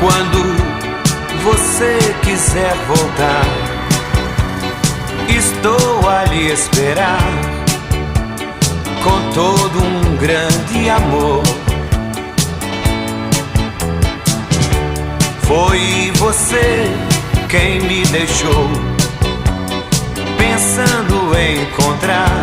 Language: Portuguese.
Quando você quiser voltar, estou a lhe esperar com todo um grande amor. Foi você quem me deixou pensando em encontrar